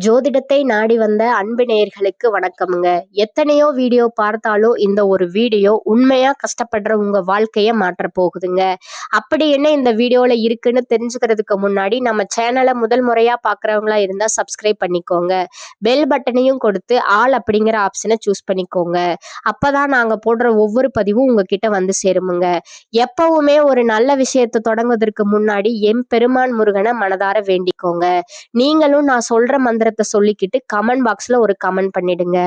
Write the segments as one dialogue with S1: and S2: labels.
S1: ஜோதிடத்தை நாடி வந்த அன்பு நேயர்களுக்கு வணக்கமுங்க. எத்தனையோ வீடியோ பார்த்தாலும் இந்த ஒரு வீடியோ உண்மையா கஷ்டப்படுற உங்க வாழ்க்கைய மாற்ற போகுதுங்க. அப்படி என்ன இந்த வீடியோல இருக்குன்னு தெரிஞ்சுக்கிறதுக்கு முன்னாடி நம்ம சேனலை முதல் முறையா பாக்குறவங்களா இருந்தா சப்ஸ்கிரைப் பண்ணிக்கோங்க. பெல் பட்டனையும் கொடுத்து ஆல் அப்படிங்கிற ஆப்ஷனை சூஸ் பண்ணிக்கோங்க. அப்பதான் நாங்க போடுற ஒவ்வொரு பதிவும் உங்ககிட்ட வந்து சேருமுங்க. எப்பவுமே ஒரு நல்ல விஷயத்தை தொடங்குவதற்கு முன்னாடி எம் பெருமான் முருகனை மனதார வேண்டிக்கோங்க. நீங்களும் நான் சொல்ற மந்திரத்தை சொல்லிக்கிட்டு கமெண்ட் பாக்ஸ்ல ஒரு கமெண்ட் பண்ணிடுங்க.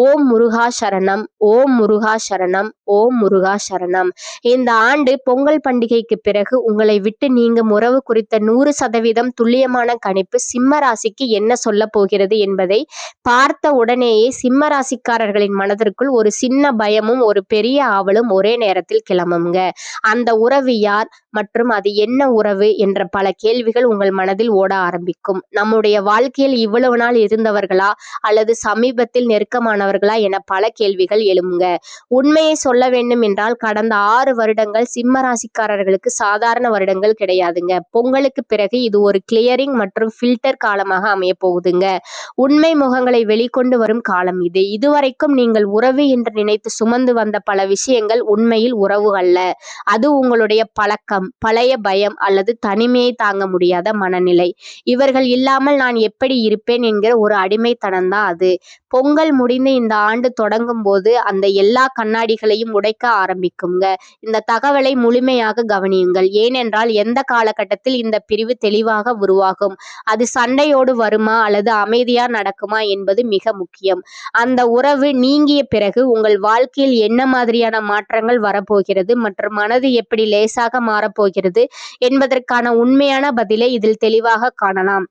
S1: ஓம் முருகா சரணம், ஓம் முருகா சரணம், ஓம் முருகா சரணம். இந்த ஆண்டு பொங்கல் பண்டிகைக்கு பிறகு உங்களை விட்டு நீங்கும் உறவு குறித்த 100% துல்லியமான கணிப்பு சிம்ம ராசிக்கு என்ன சொல்ல போகிறது என்பதை பார்த்த உடனேயே சிம்ம ராசிக்காரர்களின் மனதிற்குள் ஒரு சின்ன பயமும் ஒரு பெரிய ஆவலும் ஒரே நேரத்தில் கிளம்புங்க. அந்த உறவு யார் மற்றும் அது என்ன உறவு என்ற பல கேள்விகள் உங்கள் மனதில் ஓட ஆரம்பிக்கும். நம்முடைய வாழ்க்கையில் இவ்வளவு நாள் இருந்தவர்களா அல்லது சமீபத்தில் நெருக்கமானவர்களா என பல கேள்விகள் எழுமுங்க. உண்மையை சொல்ல வேண்டும் என்றால் கடந்த 6 வருடங்கள் சிம்ம ராசிக்காரர்களுக்கு சாதாரண வருடங்கள் கிடையாதுங்க. பொங்கலுக்கு பிறகு இது ஒரு கிளியரிங் மற்றும் ஃபில்டர் காலமாக அமைய போகுதுங்க. உண்மை முகங்களை வெளிக்கொண்டு வரும் காலம் இது. இதுவரைக்கும் நீங்கள் உறவு என்று நினைத்து சுமந்து வந்த பல விஷயங்கள் உண்மையில் உறவு அல்ல. அது உங்களுடைய பழக்கம், பழைய பயம் அல்லது தனிமையை தாங்க முடியாத மனநிலை. இவர்கள் இல்லாமல் நான் எப்படி இருப்பேன் என்கிற ஒரு அடிமைத்தனம் தான் அது. பொங்கல் முடிந்து இந்த ஆண்டு தொடங்கும் போது அந்த எல்லா கண்ணாடிகளையும் உடைக்க ஆரம்பிக்குங்க. இந்த தகவலை முழுமையாக கவனியுங்கள். ஏனென்றால் எந்த காலகட்டத்தில் இந்த பிரிவு தெளிவாக உருவாகும், அது சண்டையோடு வருமா அல்லது அமைதியா நடக்குமா என்பது மிக முக்கியம். அந்த உறவு நீங்கிய பிறகு உங்கள் வாழ்க்கையில் என்ன மாதிரியான மாற்றங்கள் வரப்போகிறது மற்றும் மனது எப்படி லேசாக மாறப்போகிறது என்பதற்கான உண்மையான பதிலை இதில் தெளிவாக காணலாம்.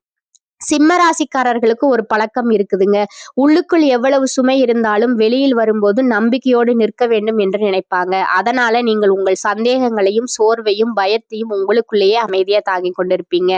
S1: சிம்ம ராசிக்காரர்களுக்கு ஒரு பழக்கம் இருக்குதுங்க. உள்ளுக்குள் எவ்வளவு சுமை இருந்தாலும் வெளியில் வரும்போது நம்பிக்கையோடு நிற்க வேண்டும் என்று நினைப்பாங்க. அதனால நீங்கள் உங்கள் சந்தேகங்களையும் சோர்வையும் பயத்தையும் உங்களுக்குள்ளேயே அமைதியா தாங்கி கொண்டிருப்பீங்க.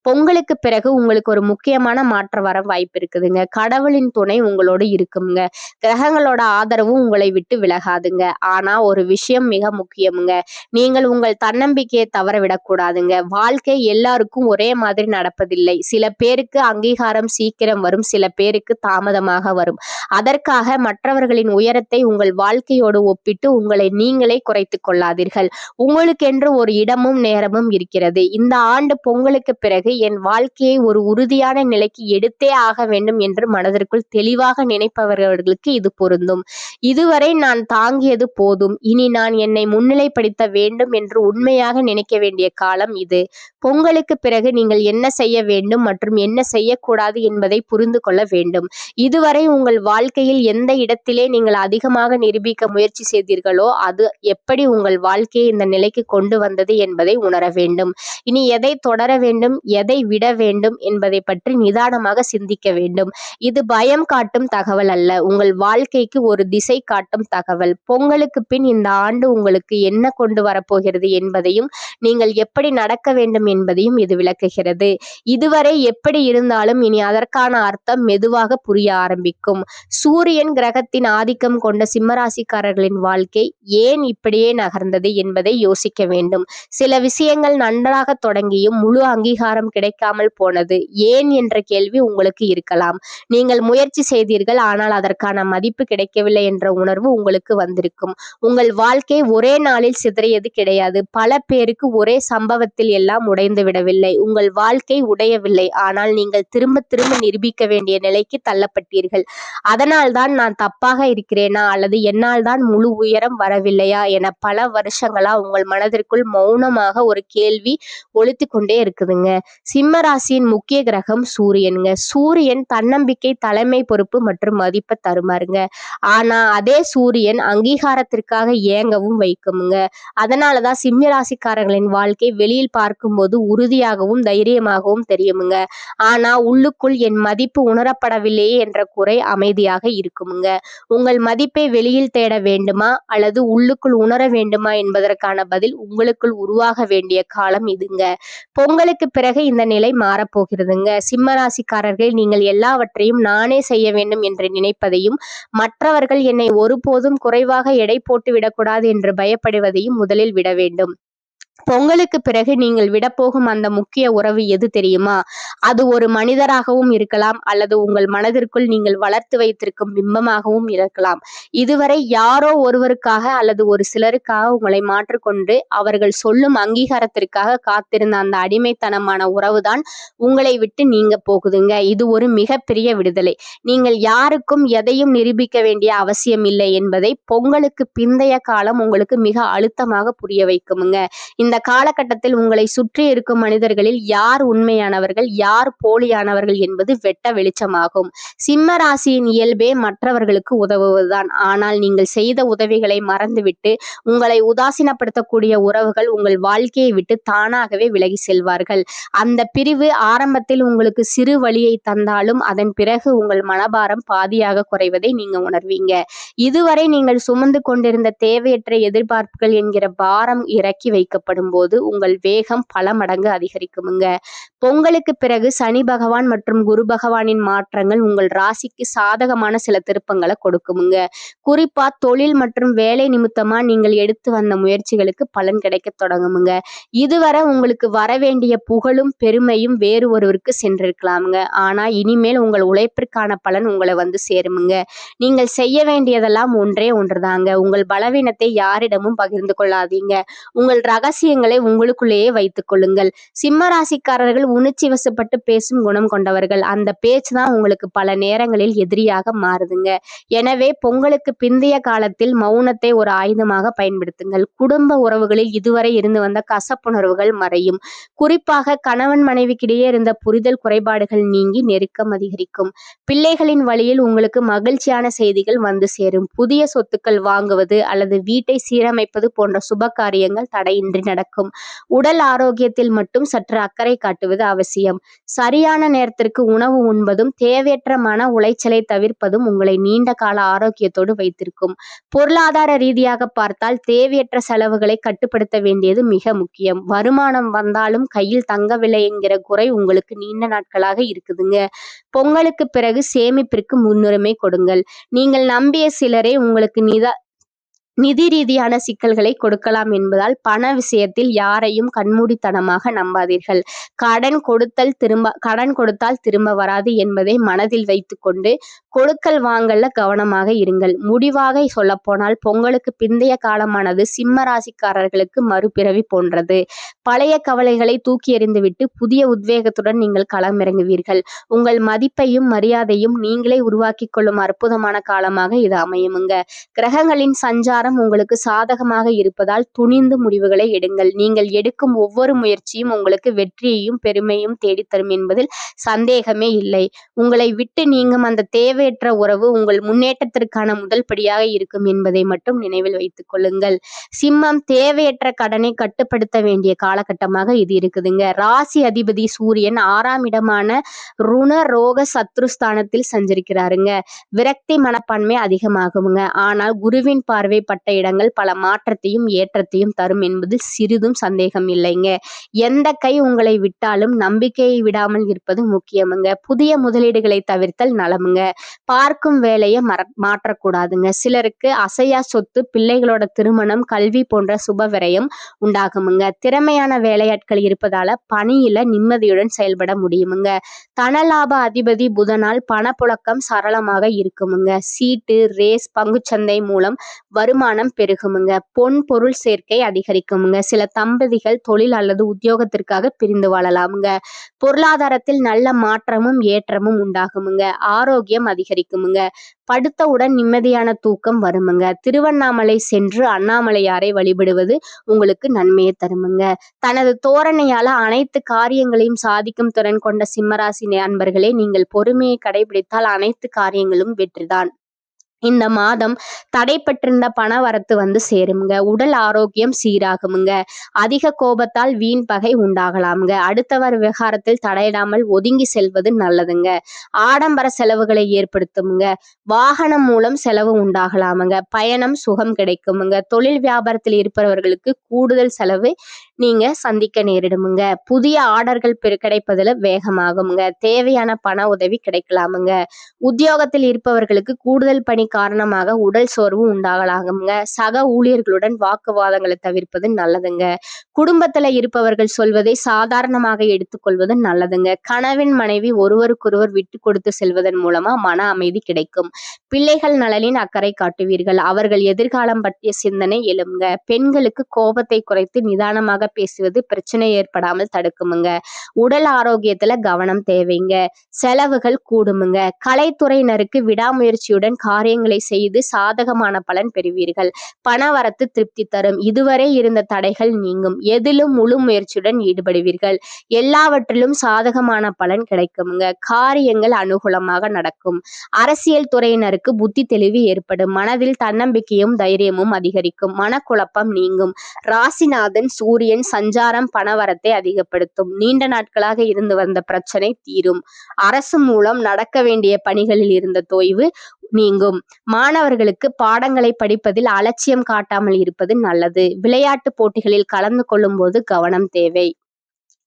S1: பொங்கலுக்கு பிறகு உங்களுக்கு ஒரு முக்கியமான மாற்றம் வர வாய்ப்பு இருக்குதுங்க. கடவுளின் துணை உங்களோடு இருக்குங்க. கிரகங்களோட ஆதரவும் உங்களை விட்டு விலகாதுங்க. ஆனா ஒரு விஷயம் மிக முக்கியமுங்க. நீங்கள் உங்கள் தன்னம்பிக்கையை தவற விடக்கூடாதுங்க. வாழ்க்கை எல்லாருக்கும் ஒரே மாதிரி நடப்பதில்லை. சில பேருக்கு அங்கீகாரம் சீக்கிரம் வரும், சில பேருக்கு தாமதமாக வரும். அதற்காக மற்றவர்களின் உயரத்தை உங்கள் வாழ்க்கையோடு ஒப்பிட்டு உங்களை நீங்களே குறைத்துக் கொள்ளாதீர்கள். உங்களுக்கென்று ஒரு இடமும் நேரமும் இருக்கிறது. இந்த ஆண்டு பொங்கலுக்கு பிறகு என் வாழ்க்கையை ஒரு உறுதியான நிலைக்கு எடுத்தே ஆக வேண்டும் என்று மனதிற்குள் தெளிவாக நினைப்பவர்களுக்கு இது பொருந்தும். இதுவரை நான் தாங்கியது போதும், இனி நான் என்னை முன்னிலைப்படுத்த வேண்டும் என்று உண்மையாக நினைக்க வேண்டிய காலம் இது. பொங்கலுக்கு பிறகு நீங்கள் என்ன செய்ய வேண்டும் மற்றும் என்ன செய்யக்கூடாது என்பதை புரிந்து கொள்ள வேண்டும். இதுவரை உங்கள் வாழ்க்கையில் எந்த இடத்திலே நீங்கள் அதிகமாக நிரூபிக்க முயற்சி செய்தீர்களோ அது எப்படி உங்கள் வாழ்க்கையை இந்த நிலைக்கு கொண்டு வந்தது என்பதை உணர வேண்டும். இனி எதை தொடர வேண்டும், எதை விட வேண்டும் என்பதை பற்றி நிதானமாக சிந்திக்க வேண்டும். இது பயம் காட்டும் தகவல் அல்ல, உங்கள் வாழ்க்கைக்கு ஒரு திசை காட்டும் தகவல். பொங்கலுக்கு பின் இந்த ஆண்டு உங்களுக்கு என்ன கொண்டு வரப்போகிறது என்பதையும் நீங்கள் எப்படி நடக்க வேண்டும் என்பதையும் இது விளக்குகிறது. இதுவரை எப்படி இருந்தாலும் இனி அதற்கான அர்த்தம் மெதுவாக புரிய ஆரம்பிக்கும். சூரியன் கிரகத்தின் ஆதிக்கம் கொண்ட சிம்மராசிக்காரர்களின் வாழ்க்கை ஏன் இப்படியே நகர்ந்தது என்பதை யோசிக்க வேண்டும். சில விஷயங்கள் நன்றாக தொடங்கியும் முழு அங்கீகாரம் கிடைக்காமல் போனது ஏன் என்ற கேள்வி உங்களுக்கு இருக்கலாம். நீங்கள் முயற்சி செய்தீர்கள், ஆனால் அதற்கான மதிப்பு கிடைக்கவில்லை என்ற உணர்வு உங்களுக்கு வந்திருக்கும். உங்கள் வாழ்க்கை ஒரே நாளில் சிதறியது கிடையாது. பல பேருக்கு ஒரே சம்பவத்தில் எல்லாம் உடைந்து விடவில்லை. உங்கள் வாழ்க்கை உடையவில்லை, ஆனால் நீங்கள் திரும்ப திரும்ப நிரூபிக்க வேண்டிய நிலைக்கு தள்ளப்பட்டீர்கள். அதனால்தான் நான் தப்பாக இருக்கிறேனா அல்லது என்னால் தான் முழு உயரம் வரவில்லையா என பல வருஷங்களா உங்கள் மனதிற்குள் மௌனமாக ஒரு கேள்வி ஒலித்து கொண்டே இருக்குதுங்க. சிம்ம ராசியின் முக்கிய கிரகம் சூரியனுங்க. சூரியன் தன்னம்பிக்கை, தலைமை பொறுப்பு மற்றும் மதிப்பை தருமாறுங்க. ஆனா அதே சூரியன் அங்கீகாரத்திற்காக ஏங்கவும் வைக்குமுங்க. அதனாலதான் சிம்ம ராசிக்காரர்களின் வாழ்க்கை வெளியில் பார்க்கும்போது உறுதியாகவும் தைரியமாகவும் தெரியுமுங்க. ஆனா உள்ளுக்குள் என் மதிப்பு உணரப்படவில்லையே என்ற குறை அமைதியாக இருக்குமுங்க. உங்கள் மதிப்பை வெளியில் தேட வேண்டுமா அல்லது உள்ளுக்குள் உணர வேண்டுமா என்பதற்கான பதில் உங்களுக்குள் உருவாக வேண்டிய காலம் இதுங்க. பொங்கலுக்கு பிறகு இந்த நிலை மாறப்போகிறதுங்க. சிம்ம ராசிக்காரர்கள், நீங்கள் எல்லாவற்றையும் நானே செய்ய வேண்டும் என்று நினைப்பதையும் மற்றவர்கள் என்னை ஒருபோதும் குறைவாக எடை போட்டு விடக்கூடாது என்று பயப்படுவதையும் முதலில் விட வேண்டும். பொங்கலுக்கு பிறகு நீங்கள் விடப்போகும் அந்த முக்கிய உறவு எது தெரியுமா? அது ஒரு மனிதராகவும் இருக்கலாம், அல்லது உங்கள் மனதிற்குள் நீங்கள் வளர்த்து வைத்திருக்கும் பிம்பமாகவும் இருக்கலாம். இதுவரை யாரோ ஒருவருக்காக அல்லது ஒரு சிலருக்காக உங்களை மாற்றிக்கொண்டு அவர்கள் சொல்லும் அங்கீகாரத்திற்காக காத்திருந்த அந்த அடிமைத்தனமான உறவுதான் உங்களை விட்டு நீங்க போகுதுங்க. இது ஒரு மிகப்பெரிய விடுதலை. நீங்கள் யாருக்கும் எதையும் நிரூபிக்க வேண்டிய அவசியம் இல்லை என்பதை பொங்கலுக்கு பிந்தைய காலம் உங்களுக்கு மிக அழுத்தமாக புரிய வைக்குமுங்க. இந்த காலகட்டத்தில் உங்களை சுற்றி இருக்கும் மனிதர்களில் யார் உண்மையானவர்கள், யார் போலியானவர்கள் என்பது வெட்ட வெளிச்சமாகும். சிம்ம ராசியின் இயல்பே மற்றவர்களுக்கு உதவுவதுதான். ஆனால் நீங்கள் செய்த உதவிகளை மறந்துவிட்டு உங்களை உதாசீனப்படுத்தக்கூடிய உறவுகள் உங்கள் வாழ்க்கையை விட்டு தானாகவே விலகி செல்வார்கள். அந்த பிரிவு ஆரம்பத்தில் உங்களுக்கு சிறு வலியை தந்தாலும் அதன் பிறகு உங்கள் மனபாரம் பாதியாக குறைவதை நீங்க உணர்வீங்க. இதுவரை நீங்கள் சுமந்து கொண்டிருந்த தேவையற்ற எதிர்பார்ப்புகள் என்கிற பாரம் இறக்கி வைக்கப்படும் போது உங்கள் வேகம் பல மடங்கு அதிகரிக்குமுங்க. பொங்கலுக்கு பிறகு சனி பகவான் மற்றும் குரு பகவானின் மாற்றங்கள் உங்கள் ராசிக்கு சாதகமான சில திருப்பங்களை கொடுக்குமுங்க. குறிப்பா தொழில் மற்றும் வேலை நிமித்தமா நீங்கள் எடுத்து வந்த முயற்சிகளுக்கு பலன் கிடைக்க தொடங்குமுங்க. இதுவரை உங்களுக்கு வரவேண்டிய புகழும் பெருமையும் வேறு ஒருவருக்கு சென்றிருக்கலாமுங்க. ஆனா இனிமேல் உங்கள் உழைப்பிற்கான பலன் உங்களை வந்து சேருமுங்க. நீங்கள் செய்ய வேண்டியதெல்லாம் ஒன்றே ஒன்றுதாங்க. உங்கள் பலவீனத்தை யாரிடமும் பகிர்ந்து கொள்ளாதீங்க. உங்கள் ரகசியங்களை உங்களுக்குள்ளேயே வைத்துக் கொள்ளுங்கள். சிம்ம ராசிக்காரர்கள் உணர்ச்சி வசப்பட்டு பேசும் குணம் கொண்டவர்கள். அந்த பேச்சு தான் உங்களுக்கு பல நேரங்களில் எதிரியாக மாறுதுங்க. எனவே பொங்கலுக்கு பிந்தைய காலத்தில் மௌனத்தை ஒரு ஆயுதமாக பயன்படுத்துங்கள். குடும்ப உறவுகளில் இதுவரை இருந்து வந்த கசப்புணர்வுகள் மறையும். குறிப்பாக கணவன் மனைவிக்கிடையே இருந்த புரிதல் குறைபாடுகள் நீங்கி நெருக்கம் அதிகரிக்கும். பிள்ளைகளின் வழியில் உங்களுக்கு மகிழ்ச்சியான செய்திகள் வந்து சேரும். புதிய சொத்துக்கள் வாங்குவது அல்லது வீட்டை சீரமைப்பது போன்ற சுப காரியங்கள் தடையின்றி நடக்கும். உடல் ஆரோக்கியத்தில் மட்டும் சற்று அக்கறை காட்டுவது அவசியம். சரியான நேரத்திற்கு உணவு உண்பதும் தேவையற்ற மன உளைச்சலை தவிர்ப்பதும் உங்களை நீண்ட கால ஆரோக்கியத்தோடு வைத்திருக்கும். பொருளாதார ரீதியாக பார்த்தால் தேவையற்ற செலவுகளை கட்டுப்படுத்த வேண்டியது மிக முக்கியம். வருமானம் வந்தாலும் கையில் தங்கவில்லை என்கிற குறை உங்களுக்கு நீண்ட நாட்களாக இருக்குதுங்க. பொங்கலுக்கு பிறகு சேமிப்பிற்கு முன்னுரிமை கொடுங்கள். நீங்கள் நம்பிய சிலரே உங்களுக்கு நிதி ரீதியான சிக்கல்களை கொடுக்கலாம் என்பதால் பண விஷயத்தில் யாரையும் கண்மூடித்தனமாக நம்பாதீர்கள். கடன் கொடுத்தால் திரும்ப வராது என்பதை மனதில் வைத்துக்கொண்டு கொடுக்கல் வாங்கல்ல கவனமாக இருங்கள். முடிவாக சொல்ல போனால் பொங்கலுக்கு பிந்தைய காலமானது சிம்ம ராசிக்காரர்களுக்கு மறுபிறவி போன்றது. பழைய கவலைகளை தூக்கி எறிந்துவிட்டு புதிய உத்வேகத்துடன் நீங்கள் களமிறங்குவீர்கள். உங்கள் மதிப்பையும் மரியாதையும் நீங்களே உருவாக்கி கொள்ளும் அற்புதமான காலமாக இது அமையுமுங்க. கிரகங்களின் சஞ்சாரம் உங்களுக்கு சாதகமாக இருப்பதால் துணிந்து முடிவுகளை எடுங்கள். நீங்கள் எடுக்கும் ஒவ்வொரு முயற்சியும் உங்களுக்கு வெற்றியையும் பெருமையும் தேடித்தரும் என்பதில் சந்தேகமே இல்லை. உங்களை விட்டு நீங்கும் அந்த தேவையற்ற உறவு உங்கள் முன்னேற்றத்திற்கான முதல் படியாக இருக்கும் என்பதை மட்டும் நினைவில் வைத்துக் கொள்ளுங்கள். சிம்மம் தேவையற்ற கடனை கட்டுப்படுத்த வேண்டிய காலகட்டமாக இது இருக்குதுங்க. ராசி அதிபதி சூரியன் 6ஆம் இடமான ருண ரோக சத்ருஸ்தானத்தில் சஞ்சரிக்கிறாருங்க. விரக்தி மனப்பான்மை அதிகமாகுங்க. ஆனால் குருவின் பார்வை பட்ட இடங்கள் பல மாற்றத்தையும் ஏற்றத்தையும் தரும் என்பதில் சிறிதும் சந்தேகம் இல்லைங்க. எந்த கை உங்களை விட்டாலும் நம்பிக்கையை விடாமல் இருப்பது முக்கியமுங்க. புதிய முதலீடுகளை தவிர்த்தல் நலமுங்க. பார்க்கும் வேலையை மாற்றக்கூடாதுங்க. சிலருக்கு அசையா சொத்து, பிள்ளைகளோட திருமணம், கல்வி போன்ற சுப விரயம் உண்டாகுமுங்க. திறமையான வேலையாட்கள் இருப்பதால பணியில நிம்மதியுடன் செயல்பட முடியுமுங்க. தனலாப அதிபதி புதனால் பணப்புழக்கம் சரளமாக இருக்குமுங்க. சீட்டு, ரேஸ், பங்குச்சந்தை மூலம் வருமானம் பெருகுமுங்க. பொன் பொருள் சேர்க்கை அதிகரிக்குமுங்க. சில தம்பதிகள் தொழில் அல்லது உத்தியோகத்திற்காக பிரிந்து வாழலாமுங்க. பொருளாதாரத்தில் நல்ல மாற்றமும் ஏற்றமும் உண்டாகுமுங்க. ஆரோக்கியம் அதிகரிக்குமுங்க. படுத்தவுடன் நிம்மதியான தூக்கம் வருமுங்க. திருவண்ணாமலை சென்று அண்ணாமலையாரை வழிபடுவது உங்களுக்கு நன்மையை தருமுங்க. தனது தோரணையால அனைத்து காரியங்களையும் சாதிக்கும் திறன் கொண்ட சிம்மராசி அன்பர்களே, நீங்கள் பொறுமையை கடைபிடித்தால் அனைத்து காரியங்களும் வெற்றிதான். இந்த மாதம் தடைப்பட்டிருந்த பண வரத்து வந்து சேருமுங்க. உடல் ஆரோக்கியம் சீராகுமுங்க. அதிக கோபத்தால் வீண் பகை உண்டாகலாமுங்க. அடுத்தவர் விவகாரத்தில் தடையிடாமல் ஒதுங்கி செல்வது நல்லதுங்க. ஆடம்பர செலவுகளை ஏற்படுத்துமுங்க. வாகனம் மூலம் செலவு உண்டாகலாமுங்க. பயணம் சுகம் கிடைக்குமுங்க. தொழில் வியாபாரத்தில் இருப்பவர்களுக்கு கூடுதல் செலவு நீங்க சந்திக்க நேரிடுமுங்க. புதிய ஆர்டர்கள் கிடைப்பதுல வேகமாகுமுங்க. தேவையான பண உதவி கிடைக்கலாமுங்க. உத்தியோகத்தில் இருப்பவர்களுக்கு கூடுதல் பணி காரணமாக உடல் சோர்வு உண்டாகலாகுங்க. சக ஊழியர்களுடன் வாக்குவாதங்களை தவிர்ப்பது நல்லதுங்க. குடும்பத்துல இருப்பவர்கள் சொல்வதை சாதாரணமாக எடுத்துக்கொள்வது நல்லதுங்க. கணவன் மனைவி ஒருவருக்கொருவர் விட்டு கொடுத்து செல்வதன் மூலமா மன அமைதி கிடைக்கும். பிள்ளைகள் நலனின் அக்கறை காட்டுவீர்கள். அவர்கள் எதிர்காலம் பற்றிய சிந்தனை எழுங்க. பெண்களுக்கு கோபத்தை குறைத்து நிதானமாக பேசுவது பிரச்சனை ஏற்படாமல் தடுக்குமுங்க. உடல் ஆரோக்கியத்துல கவனம் தேவைங்க. செலவுகள் கூடுமுங்க. கலைத்துறையினருக்கு விடாமுயற்சியுடன் காரியங்களை செய்து சாதகமான பலன் பெறுவீர்கள். பணவரத்து திருப்தி தரும். இதுவரை இருந்த தடைகள் நீங்கும். எதிலும் முழு முயற்சியுடன் ஈடுபடுவீர்கள். எல்லாவற்றிலும் சாதகமான பலன் கிடைக்குமுங்க. காரியங்கள் அனுகூலமாக நடக்கும். அரசியல் துறையினருக்கு புத்தி தெளிவு ஏற்படும். மனதில் தன்னம்பிக்கையும் தைரியமும் அதிகரிக்கும். மனக்குழப்பம் நீங்கும். ராசிநாதன் சூரியன் சஞ்சாரம் பணவரத்தை அதிகப்படுத்தும். நீண்ட நாட்களாக இருந்து வந்த பிரச்சனை தீரும். அரசு மூலம் நடக்க வேண்டிய பணிகளில் இருந்த தொய்வு நீங்கும். மாணவர்களுக்கு பாடங்களை படிப்பதில் அலட்சியம் காட்டாமல் இருப்பது நல்லது. விளையாட்டு போட்டிகளில் கலந்து கொள்ளும் போது கவனம் தேவை.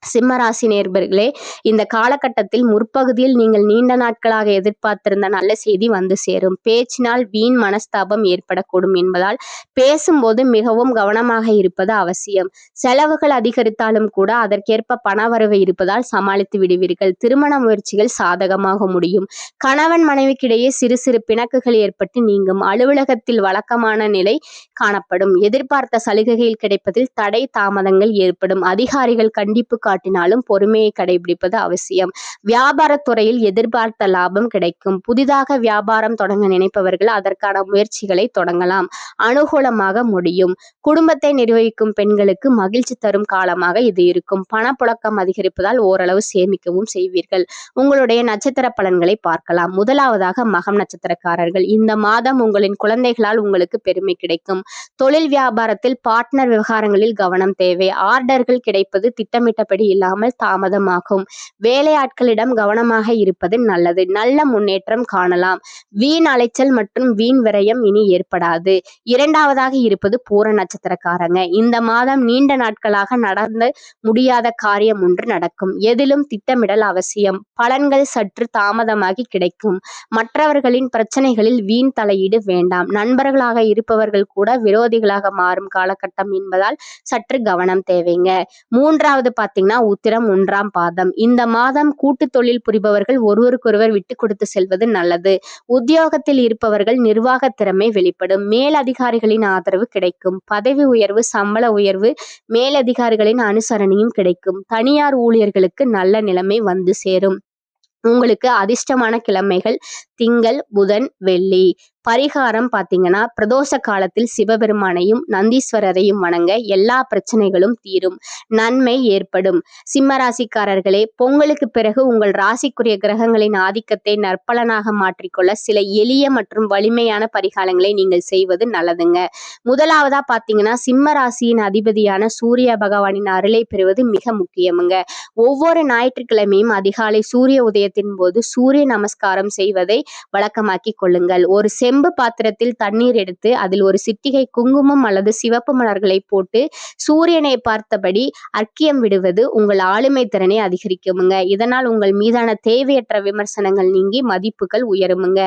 S1: சிம்மராசி நேயர்களே, இந்த காலகட்டத்தில் முற்பகுதியில் நீங்கள் நீண்ட நாட்களாக எதிர்பார்த்திருந்த நல்ல செய்தி வந்து சேரும். பேச்சினால் வீண் மனஸ்தாபம் ஏற்படக்கூடும் என்பதால் பேசும்போது மிகவும் கவனமாக இருப்பது அவசியம். செலவுகள் அதிகரித்தாலும் கூட அதற்கேற்ப பணவரவு இருப்பதால் சமாளித்து விடுவீர்கள். திருமண முயற்சிகள் சாதகமாக முடியும். கணவன் மனைவிக்கிடையே சிறு சிறு பிணக்குகள் ஏற்பட்டு நீங்கும். அலுவலகத்தில் வழக்கமான நிலை காணப்படும். எதிர்பார்த்த சலுகைகள் கிடைப்பதில் தடை தாமதங்கள் ஏற்படும். அதிகாரிகள் கண்டிப்பு காட்டினாலும் பொறுமையை கடைபிடிப்பது அவசியம். வியாபாரத்துறையில் எதிர்பார்த்த லாபம் கிடைக்கும். புதிதாக வியாபாரம் தொடங்க நினைப்பவர்கள் அதற்கான முயற்சிகளை தொடங்கலாம். அனுகூலமாக முடியும். குடும்பத்தை நிர்வகிக்கும் பெண்களுக்கு மகிழ்ச்சி தரும் காலமாக இது இருக்கும். பணப்புழக்கம் அதிகரிப்பதால் ஓரளவு சேமிக்கவும் செய்வீர்கள். உங்களுடைய நட்சத்திர பலன்களை பார்க்கலாம். முதலாவதாக மகம் நட்சத்திரக்காரர்கள். இந்த மாதம் உங்களின் குழந்தைகளால் உங்களுக்கு பெருமை கிடைக்கும். தொழில் வியாபாரத்தில் பார்ட்னர் விவகாரங்களில் கவனம் தேவை. ஆர்டர்கள் கிடைப்பது திட்டமிட்டபடி இல்லாமல் தாமதமாகும். வேலையாட்களிடம் கவனமாக இருப்பது நல்லது. நல்ல முன்னேற்றம் காணலாம். வீண் அலைச்சல் மற்றும் வீண் விரயம் இனி ஏற்படாது. இரண்டாவதாக இருப்பது பூர நட்சத்திரக்காரங்க. இந்த மாதம் நீண்ட நாட்களாக நடந்து முடியாத காரியம் ஒன்று நடக்கும். எதிலும் திட்டமிடல் அவசியம். பலன்கள் சற்று தாமதமாகி கிடைக்கும். மற்றவர்களின் பிரச்சனைகளில் வீண் தலையீடு வேண்டாம். நண்பர்களாக இருப்பவர்கள் கூட விரோதிகளாக மாறும் காலகட்டம் என்பதால் சற்று கவனம் தேவைங்க. மூன்றாவது பார்த்தீங்கன்னா உத்திரம் 1ஆம் பாதம். இந்த மாதம் கூட்டு தொழில் புரிபவர்கள் ஒருவருக்கொருவர் விட்டு கொடுத்து செல்வது நல்லது. உத்தியோகத்தில் இருப்பவர்கள் நிர்வாக திறமை வெளிப்படும். மேலதிகாரிகளின் ஆதரவு கிடைக்கும். பதவி உயர்வு, சம்பள உயர்வு, மேலதிகாரிகளின் அனுசரணையும் கிடைக்கும். தனியார் ஊழியர்களுக்கு நல்ல நிலைமை வந்து சேரும். உங்களுக்கு அதிர்ஷ்டமான கிழமைகள் திங்கள், புதன், வெள்ளி. பரிகாரம் பார்த்தீங்கன்னா பிரதோஷ காலத்தில் சிவபெருமானையும் நந்தீஸ்வரரையும் வணங்க எல்லா பிரச்சனைகளும் தீரும். நன்மை ஏற்படும். சிம்ம ராசிக்காரர்களே, பொங்கலுக்கு பிறகு உங்கள் ராசிக்குரிய கிரகங்களின் ஆதிக்கத்தை நற்பலனாக மாற்றிக்கொள்ள சில எளிய மற்றும் வலிமையான பரிகாரங்களை நீங்கள் செய்வது நல்லதுங்க. முதலாவதா பார்த்தீங்கன்னா சிம்ம ராசியின் அதிபதியான சூரிய பகவானின் அருளை பெறுவது மிக முக்கியமுங்க. ஒவ்வொரு ஞாயிற்றுக்கிழமையும் அதிகாலை சூரிய உதயத்தின் போது சூரிய நமஸ்காரம் செய்வதை வழக்கமாக்கி கொள்ளுங்கள். ஒரு செம்பு பாத்திரத்தில் தண்ணீர் எடுத்து அதில் ஒரு சிட்டிகை குங்குமம் அல்லது சிவப்பு மலர்களை போட்டு சூரியனை பார்த்தபடி அர்க்கியம் விடுவது உங்கள் ஆளுமை திறனை அதிகரிக்குமுங்க. இதனால் உங்கள் மீதான தேவையற்ற விமர்சனங்கள் நீங்கி மதிப்புகள் உயருமுங்க.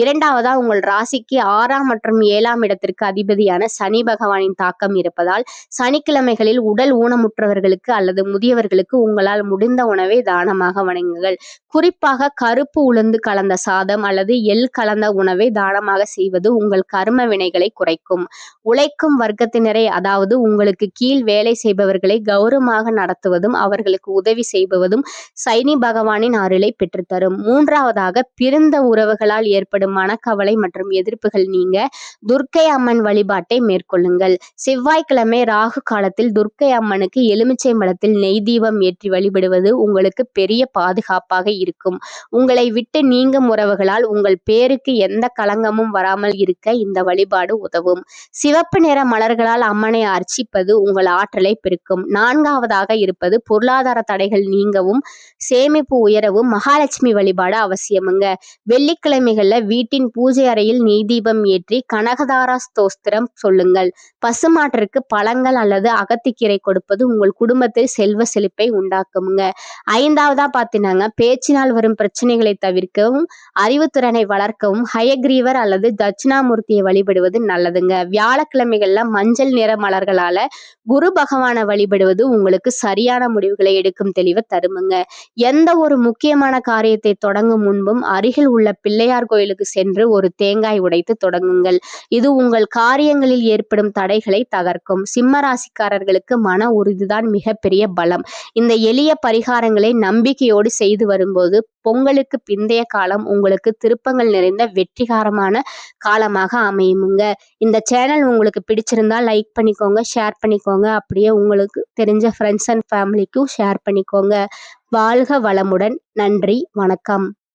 S1: இரண்டாவதா, உங்கள் ராசிக்கு 6ஆம் மற்றும் 7ஆம் இடத்திற்கு அதிபதியான சனி பகவானின் தாக்கம் இருப்பதால் சனிக்கிழமைகளில் உடல் ஊனமுற்றவர்களுக்கு அல்லது முதியவர்களுக்கு உங்களால் முடிந்த உணவை தானமாக வழங்குங்கள். குறிப்பாக கருப்பு உளுந்து கலந்த சாதம் அல்லது எள் கலந்த உணவை தானமாக செய்வது உங்கள் கர்ம வினைகளை குறைக்கும். உழைக்கும் வர்க்கத்தினரை, அதாவது உங்களுக்கு கீழ் வேலை செய்பவர்களை கௌரவமாக நடத்துவதும் அவர்களுக்கு உதவி செய்வதும் சனி பகவானின் அருளை பெற்றுத்தரும். மூன்றாவதாக, பிறந்த உறவுகளால் ஏற்படும் மனக்கவலை மற்றும் எதிர்ப்புகள் நீங்க துர்க்கை அம்மன் வழிபாட்டை மேற்கொள்ளுங்கள். செவ்வாய்க்கிழமை ராகு காலத்தில் துர்க்கை அம்மனுக்கு எலுமிச்சை மலத்தில் நெய் தீபம் ஏற்றி வழிபடுவது உங்களுக்கு பெரிய பாதுகாப்பாக இருக்கும். உங்களை விட்டு நீங்கும் உறவுகளால் உங்கள் பேருக்கு எந்த களங்கமும் வராமல் இருக்க இந்த வழிபாடு உதவும். சிவப்பு நிற மலர்களால் அம்மனை அர்ச்சிப்பது உங்கள் ஆற்றலை பெருக்கும். நான்காவதாக இருப்பது பொருளாதார தடைகள் நீங்கவும் சேமிப்பு உயரவும் மகாலட்சுமி வழிபாடு அவசியமுங்க. வெள்ளிக்கிழமைகள்ல வீட்டின் பூஜை அறையில் நெய் தீபம் ஏற்றி கனகதாரா ஸ்தோத்திரம் சொல்லுங்கள். பசுமாட்டிற்கு பழங்கள் அல்லது அகத்திக்கீரை கொடுப்பது உங்கள் குடும்பத்தில் செல்வ செழிப்பை உண்டாக்குமுங்க. ஐந்தாவதா பார்த்தீங்கன்னா பேச்சினால் வரும் பிரச்சனைகளை தவிர்க்கவும் அறிவுத்திறனை வளர்க்கவும் ஹயக்ரீவர் அல்லது அல்லது தட்சிணாமூர்த்தியை வழிபடுவது நல்லதுங்க. வியாழக்கிழமைகள்ல மஞ்சள் நிற மலர்களால குரு பகவானை வழிபடுவது உங்களுக்கு சரியான முடிவுகளை எடுக்கும் தெளிவை தருமுங்க. எந்த ஒரு முக்கியமான காரியத்தை தொடங்கும் முன்பும் அருகில் உள்ள பிள்ளையார் கோயிலுக்கு சென்று ஒரு தேங்காய் உடைத்து தொடங்குங்கள். இது உங்கள் காரியங்களில் ஏற்படும் தடைகளை தகர்க்கும். சிம்ம ராசிக்காரர்களுக்கு மன உறுதிதான் மிகப்பெரிய பலம். இந்த எளிய பரிகாரங்களை நம்பிக்கையோடு செய்து வரும்போது பொங்கலுக்கு பிந்தைய காலம் உங்களுக்கு திருப்பங்கள் நிறைந்த வெற்றிகரமான காலமாக அமையுமுங்க. இந்த சேனல் உங்களுக்கு பிடிச்சிருந்தா லைக் பண்ணிக்கோங்க, ஷேர் பண்ணிக்கோங்க. அப்படியே உங்களுக்கு தெரிஞ்ச ஃப்ரெண்ட்ஸ் அண்ட் ஃபேமிலிக்கும் ஷேர் பண்ணிக்கோங்க. வாழ்க வளமுடன். நன்றி, வணக்கம்.